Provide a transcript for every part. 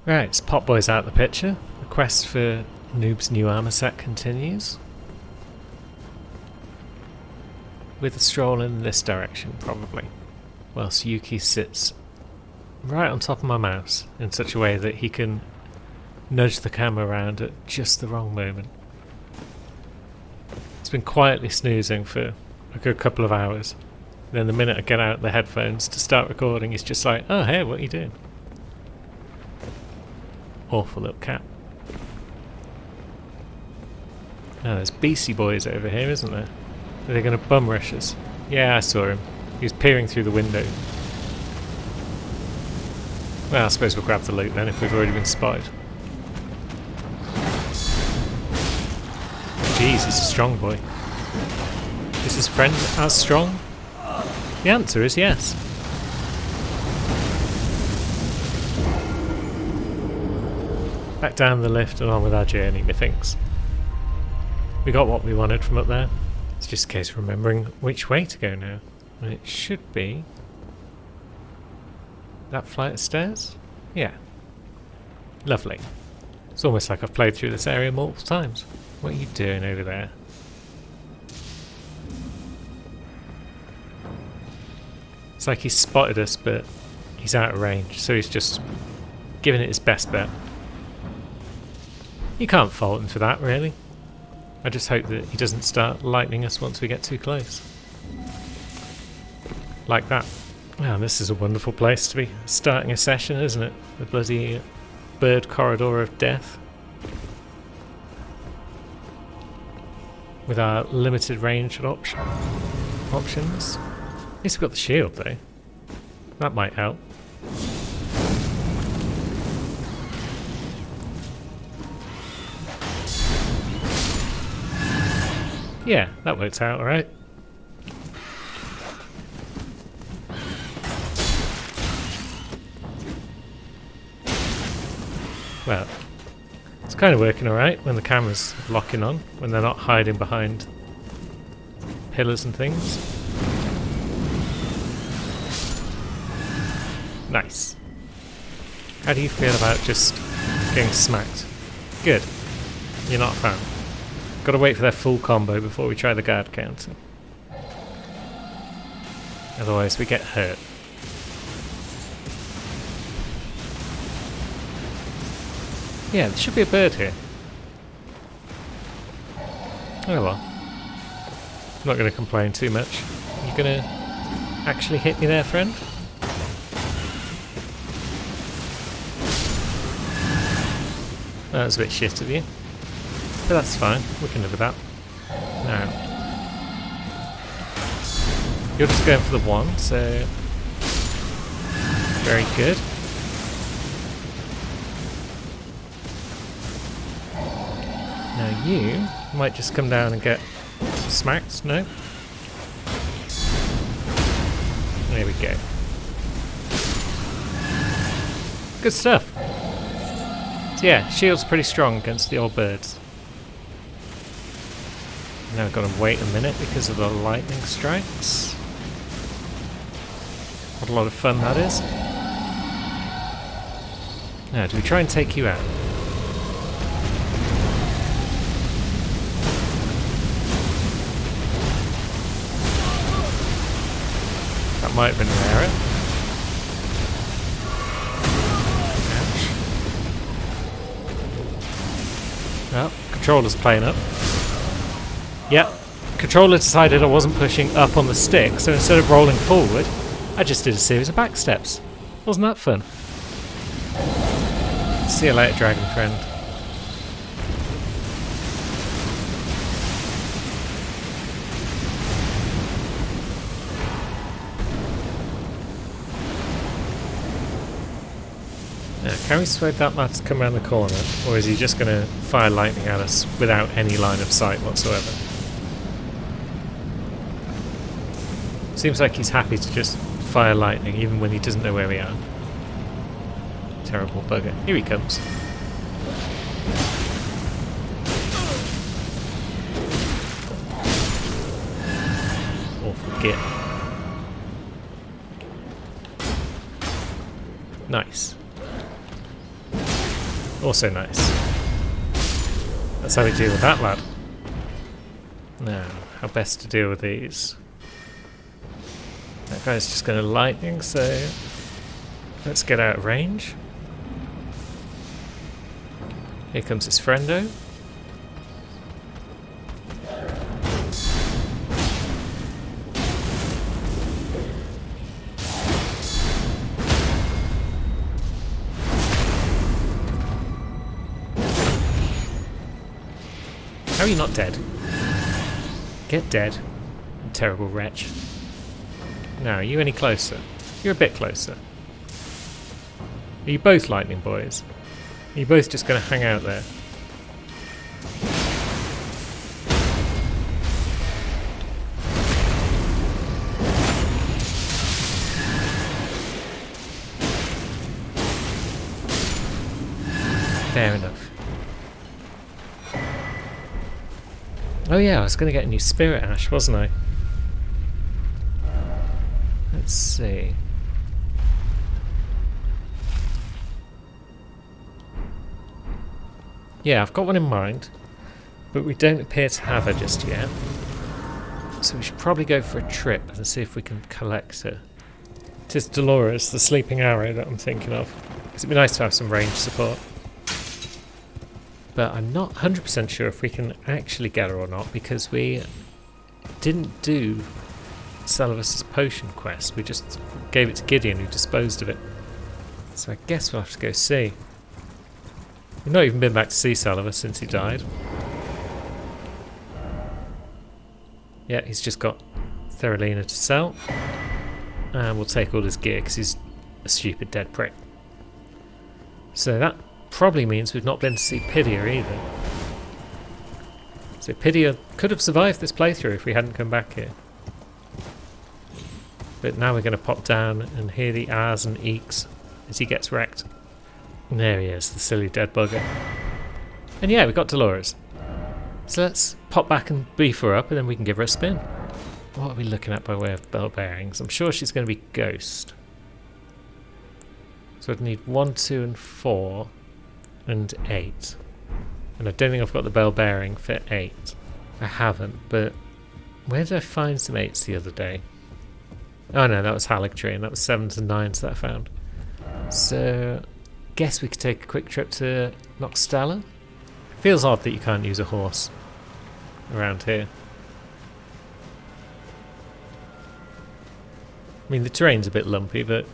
Right, so Potboy's out of the picture. The quest for Noob's new armor set continues. With a stroll in this direction, probably. Whilst Yuki sits right on top of my mouse in such a way that he can nudge the camera around at just the wrong moment. It's been quietly snoozing for a good couple of hours. Then the minute I get out the headphones to start recording, he's just like, "Oh hey, what are you doing?" Awful little cat. Oh, there's Beastie Boys over here, isn't there? Are they going to bum rush us? Yeah, I saw him. He was peering through the window. Well, I suppose we'll grab the loot then if we've already been spotted. Jeez, he's a strong boy. Is his friend as strong? The answer is yes. Back down the lift and on with our journey, methinks. We got what we wanted from up there. It's just a case of remembering which way to go now. And it should be that flight of stairs? Yeah. Lovely. It's almost like I've played through this area multiple times. What are you doing over there? It's like he's spotted us, but he's out of range, so he's just giving it his best bet. You can't fault him for that, really. I just hope that he doesn't start lightning us once we get too close. Like that. Wow, this is a wonderful place to be starting a session, isn't it? The bloody bird corridor of death. With our limited range options. At least we've got the shield, though. That might help. Yeah, that worked out alright. Well, it's kind of working alright when the camera's locking on, when they're not hiding behind pillars and things. Nice. How do you feel about just getting smacked? Good. You're not a fan. Gotta wait for their full combo before we try the guard counter. Otherwise we get hurt. Yeah, there should be a bird here. Oh well. I'm not going to complain too much. You going to actually hit me there, friend? That was a bit shit of you. But that's fine, we can live with that. Now, you're just going for the one, so very good. Now you might just come down and get smacked, no? There we go. Good stuff. So yeah, shield's pretty strong against the old birds. Now I've got to wait a minute because of the lightning strikes. What a lot of fun that is. Now, do we try and take you out? That might have been an error. Ouch. Well, controller's playing up. Yep, controller decided I wasn't pushing up on the stick, so instead of rolling forward, I just did a series of back steps. Wasn't that fun? See you later, dragon friend. Now, can we persuade that lad to come around the corner, or is he just going to fire lightning at us without any line of sight whatsoever? Seems like he's happy to just fire lightning even when he doesn't know where we are. Terrible bugger. Here he comes. Awful git. Also nice. That's how we deal with that lad. Now, how best to deal with these? That guy's just going to lightning, so let's get out of range. Here comes his friendo. How are you not dead? Get dead, you terrible wretch. Now, are you any closer? You're a bit closer. Are you both lightning boys? Are you both just going to hang out there? Fair enough. Oh yeah, I was going to get a new Spirit Ash, wasn't I? Let's see. Yeah, I've got one in mind, but we don't appear to have her just yet. So we should probably go for a trip and see if we can collect her. It is Dolores, the sleeping arrow, that I'm thinking of. Because it'd be nice to have some range support. But I'm not 100% sure if we can actually get her or not, because we didn't do Salavus' potion quest. We just gave it to Gideon, who disposed of it. So I guess we'll have to go see. We've not even been back to see Salavus since he died. Yeah, he's just got Theralina to sell. And we'll take all his gear because he's a stupid dead prick. So that probably means we've not been to see Pidia either. So Pidia could have survived this playthrough if we hadn't come back here. But now we're going to pop down and hear the ahs and eeks as he gets wrecked. And there he is, the silly dead bugger. And yeah, we've got Dolores. So let's pop back and beef her up and then we can give her a spin. What are we looking at by way of bell bearings? I'm sure she's going to be Ghost. So I'd need 1, 2 and 4 and 8. And I don't think I've got the bell bearing for 8. I haven't, but where did I find some 8s the other day? Oh no, that was Haligtree and that was 7s and 9s that I found. So guess we could take a quick trip to Nokstella. Feels odd that you can't use a horse around here. I mean, the terrain's a bit lumpy, but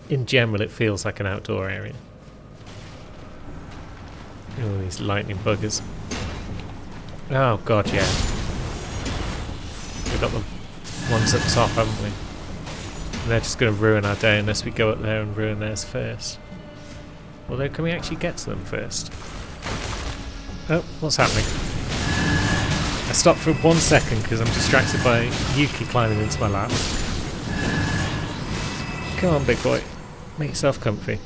in general it feels like an outdoor area. Oh, these lightning buggers. Oh god, yeah. We've got the ones up top, haven't we? And they're just going to ruin our day unless we go up there and ruin theirs first. Although, can we actually get to them first? Oh, what's happening? I stopped for 1 second because I'm distracted by Yuki climbing into my lap. Come on, big boy. Make yourself comfy.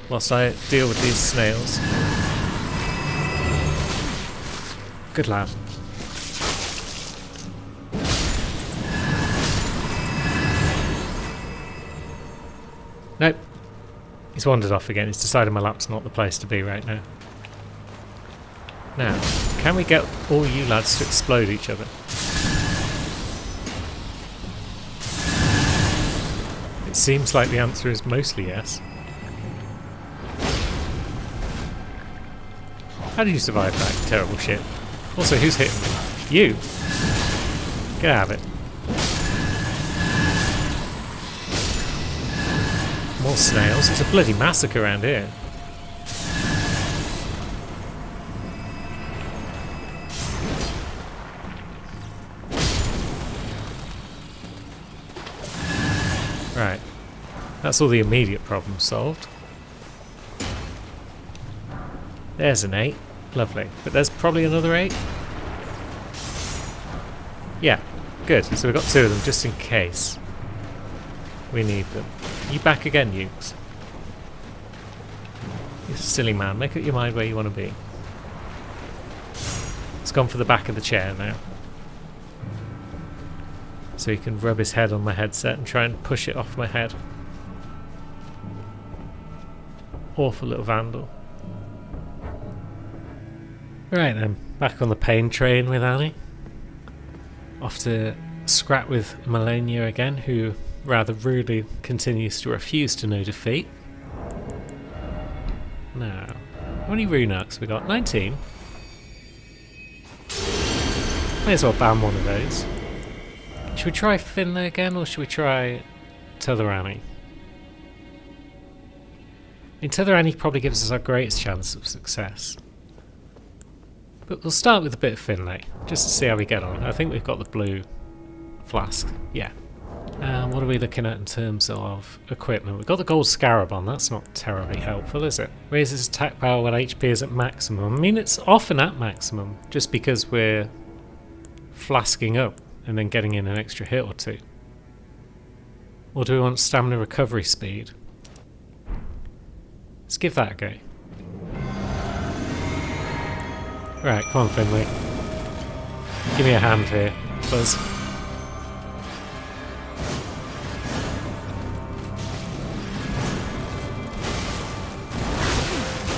Whilst I deal with these snails. Good lad. Nope. He's wandered off again. He's decided my lap's not the place to be right now. Now, can we get all you lads to explode each other? It seems like the answer is mostly yes. How did you survive that, you terrible shit? Also, who's hitting me? You! Get out of it. More snails. It's a bloody massacre around here. Right. That's all the immediate problems solved. There's an 8. Lovely. But there's probably another 8. Yeah. Good. So we've got 2 of them just in case we need them. You back again, Ukes? You silly man. Make up your mind where you want to be. It's gone for the back of the chair now. So he can rub his head on my headset and try and push it off my head. awful little vandal. Right then, back on the pain train with Annie. Off to scrap with Malenia again, who rather rudely continues to refuse to know defeat. Now, how many rune arcs we got? 19? May as well ban one of those. Should we try Finlay again, or should we try Tetherani? I mean, Tetherani probably gives us our greatest chance of success. But we'll start with a bit of Finlay, just to see how we get on. I think we've got the blue flask, yeah. What are we looking at in terms of equipment? We've got the gold scarab on, that's not terribly helpful, is it? Raises attack power when HP is at maximum. I mean, it's often at maximum, just because we're flasking up and then getting in an extra hit or two. Or do we want stamina recovery speed? Let's give that a go. Right, come on Finlay. Give me a hand here, Buzz.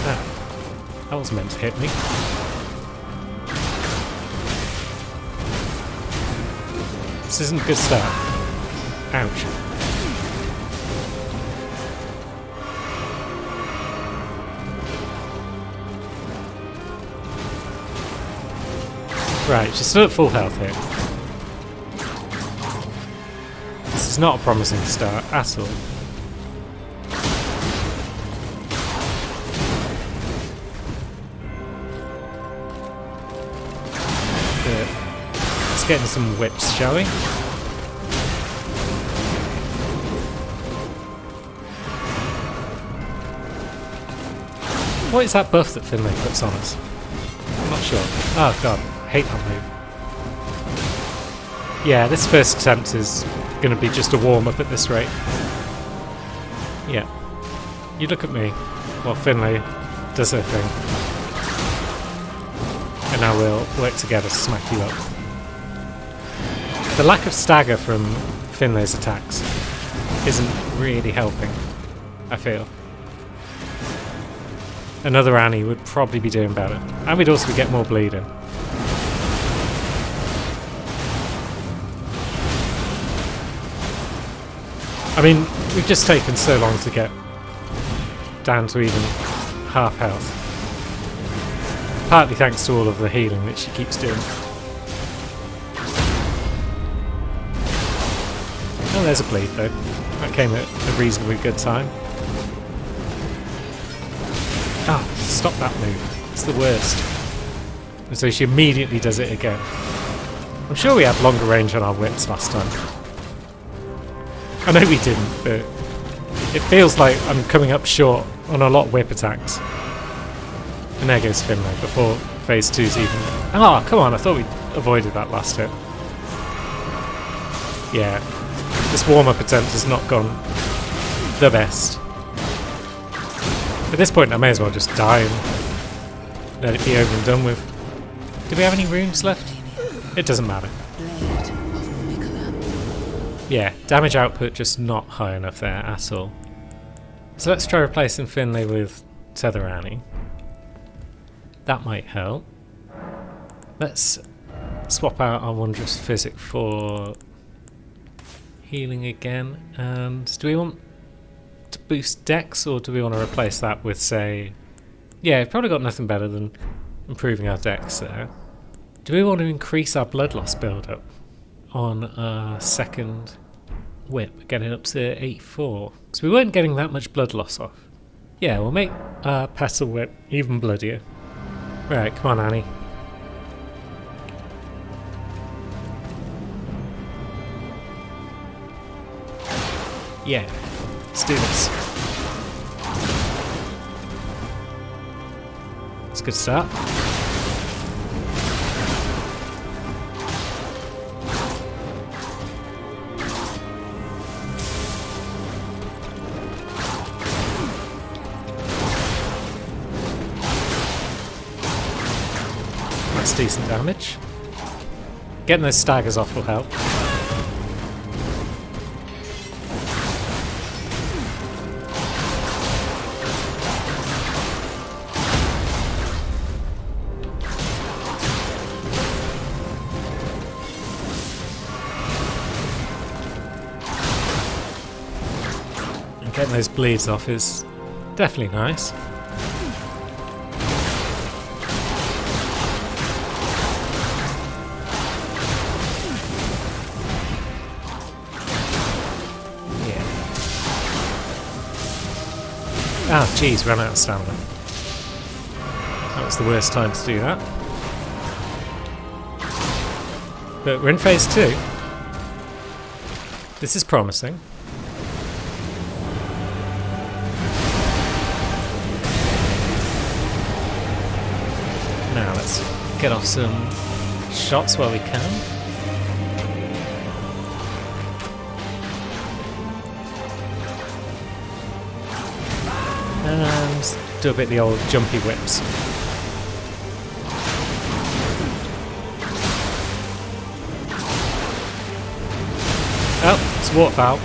Ah, that was meant to hit me. This isn't a good start. Ouch. Right, she's still at full health here. This is not a promising start at all. But let's get into some whips, shall we? What is that buff that Finlay puts on us? I'm not sure. Oh god. Hate that move. Yeah, this first attempt is going to be just a warm-up at this rate. Yeah. You look at me while Finlay does her thing. And now we'll work together to smack you up. The lack of stagger from Finlay's attacks isn't really helping, I feel. Another Annie would probably be doing better. And we'd also get more bleeding. I mean, we've just taken so long to get down to even half health. Partly thanks to all of the healing that she keeps doing. Oh, there's a bleed though. That came at a reasonably good time. Ah, stop that move. It's the worst. And so she immediately does it again. I'm sure we had longer range on our whips last time. I know we didn't, but it feels like I'm coming up short on a lot of whip attacks. And there goes Finlay before phase 2's even... Oh, come on, I thought we avoided that last hit. Yeah, this warm-up attempt has not gone the best. At this point I may as well just die and let it be over and done with. Do we have any runes left? It doesn't matter. Yeah, damage output just not high enough there at all. So let's try replacing Finlay with Tetherani. That might help. Let's swap out our Wondrous Physic for healing again. And do we want to boost Dex, or do we want to replace that with, say... Yeah, we've probably got nothing better than improving our Dex there. Do we want to increase our blood loss build-up on our second whip, getting up to 84? Because we weren't getting that much blood loss off. Yeah, we'll make our Petal Whip even bloodier. Right, come on Annie. Yeah, let's do this. It's a good start. That's decent damage. Getting those staggers off will help. getting those bleeds off is definitely nice. Yeah. Ah, jeez, ran out of stamina. That was the worst time to do that. But we're in phase 2. This is promising. Now let's get off some shots while we can. And do a bit of the old jumpy whips. Oh, it's water foul.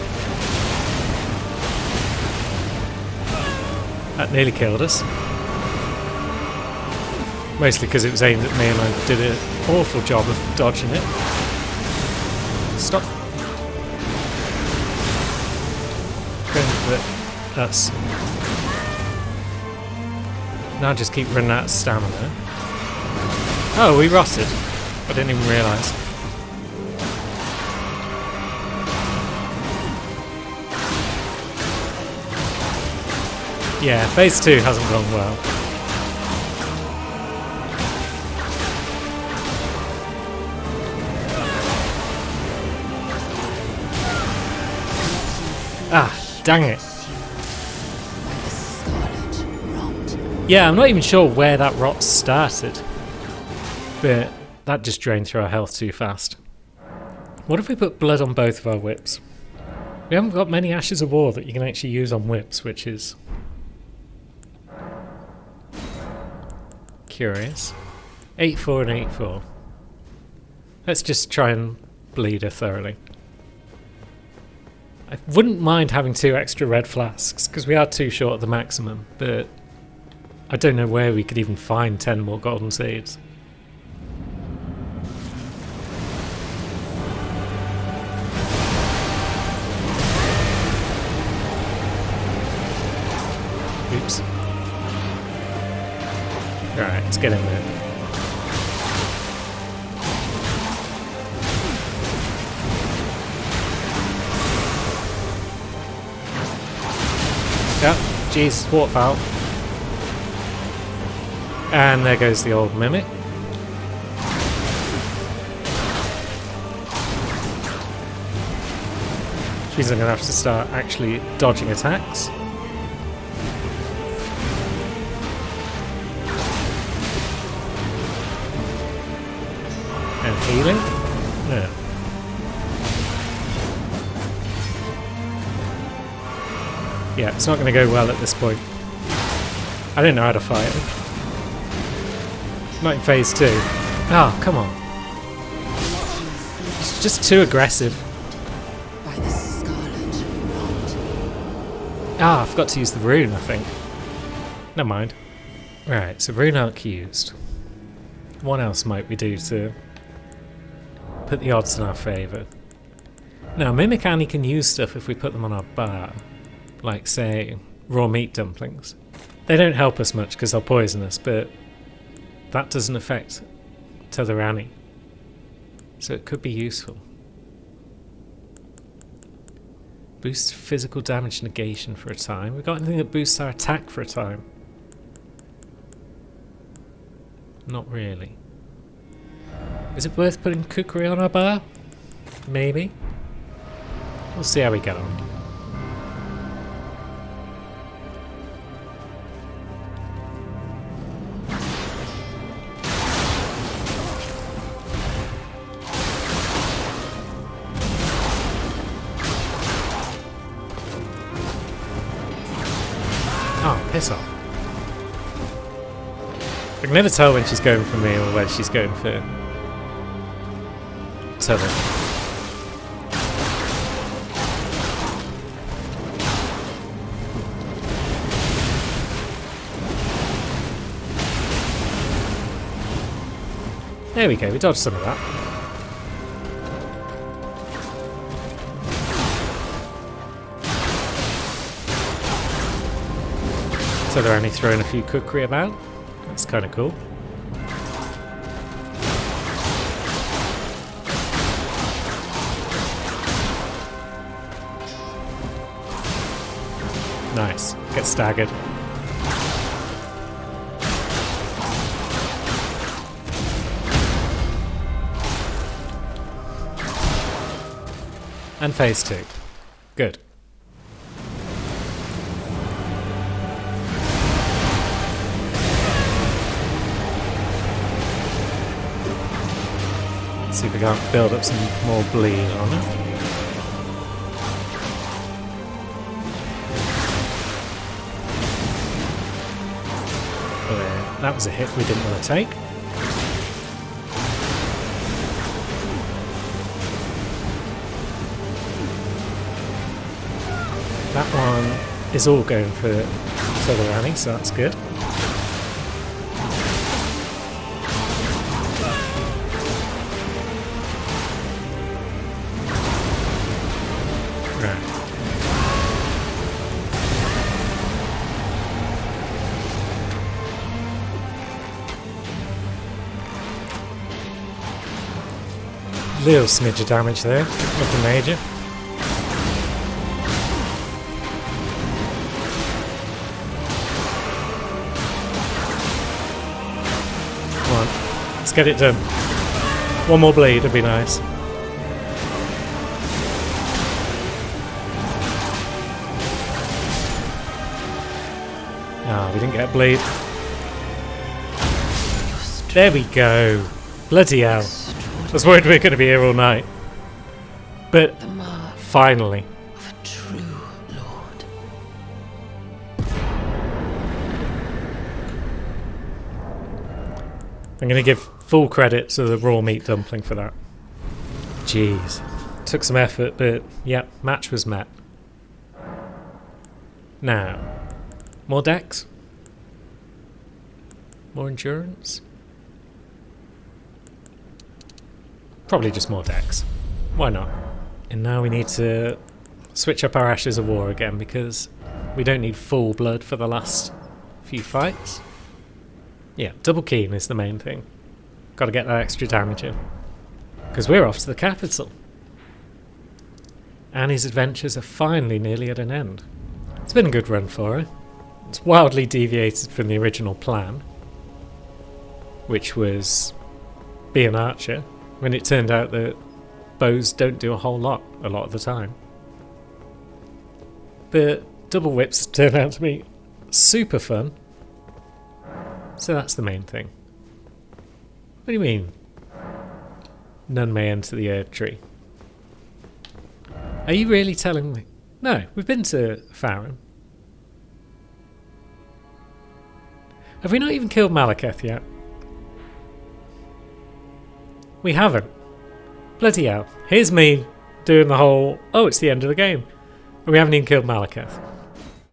That nearly killed us. Mostly because it was aimed at me and I did an awful job of dodging it. Stop. But that's... Now I just keep running out of stamina. Oh, we rotted. I didn't even realise. Yeah, phase 2 hasn't gone well. Ah, dang it. Yeah, I'm not even sure where that rot started. But that just drained through our health too fast. What if we put blood on both of our whips? We haven't got many Ashes of War that you can actually use on whips, which is... curious. 8-4 and 8-4. Let's just try and bleed her thoroughly. I wouldn't mind having 2 extra red flasks, because we are too short of the maximum, but I don't know where we could even find 10 more golden seeds. Oops. Alright, let's get in there. Yeah, jeez, waterfowl. And there goes the old mimic. Which means I'm going to have to start actually dodging attacks. And healing? No. Yeah, it's not going to go well at this point. I don't know how to fight it. Not in phase 2. Oh, come on. It's just too aggressive. Ah, I forgot to use the rune, I think. Never mind. Right, so rune arc used. What else might we do to put the odds in our favour? Now, Mimic Annie can use stuff if we put them on our bar. Like, say, raw meat dumplings. They don't help us much because they'll poison us, but that doesn't affect Tether Annie. So it could be useful. Boost physical damage negation for a time. We've got anything that boosts our attack for a time? Not really. Is it worth putting Kukri on our bar? Maybe. We'll see how we get on. Oh, piss off. I can never tell when she's going for me or when she's going for Tether. There we go, we dodged some of that. So they're only throwing a few cookery about. That's kind of cool. Nice. Get staggered. And phase 2. Good. Let's see if we can't build up some more bleed on it. That was a hit we didn't want to take. That one is all going for the Rani, so that's good. Right. Little smidge of damage there, nothing major. Come on, let's get it done. One more bleed would be nice. Ah, we didn't get a bleed. There we go. Bloody hell. I was worried we were going to be here all night. But finally. Of a true lord. I'm going to give full credit to the raw meat dumpling for that. Jeez. Took some effort, but yeah, match was met. Now, more decks? More endurance? Probably just more decks. Why not? And now we need to switch up our Ashes of War again because we don't need full blood for the last few fights. Yeah, double keen is the main thing. Got to get that extra damage in. Because we're off to the capital. Annie's adventures are finally nearly at an end. It's been a good run for her. It's wildly deviated from the original plan, which was be an archer, when it turned out that bows don't do a whole lot of the time. The double whips turned out to be super fun, so that's the main thing. What do you mean? None may enter the Erd Tree. Are you really telling me? No, we've been to Farum. Have we not even killed Malekith yet? We haven't. Bloody hell. Here's me doing the whole, oh, it's the end of the game. And we haven't even killed Malekith.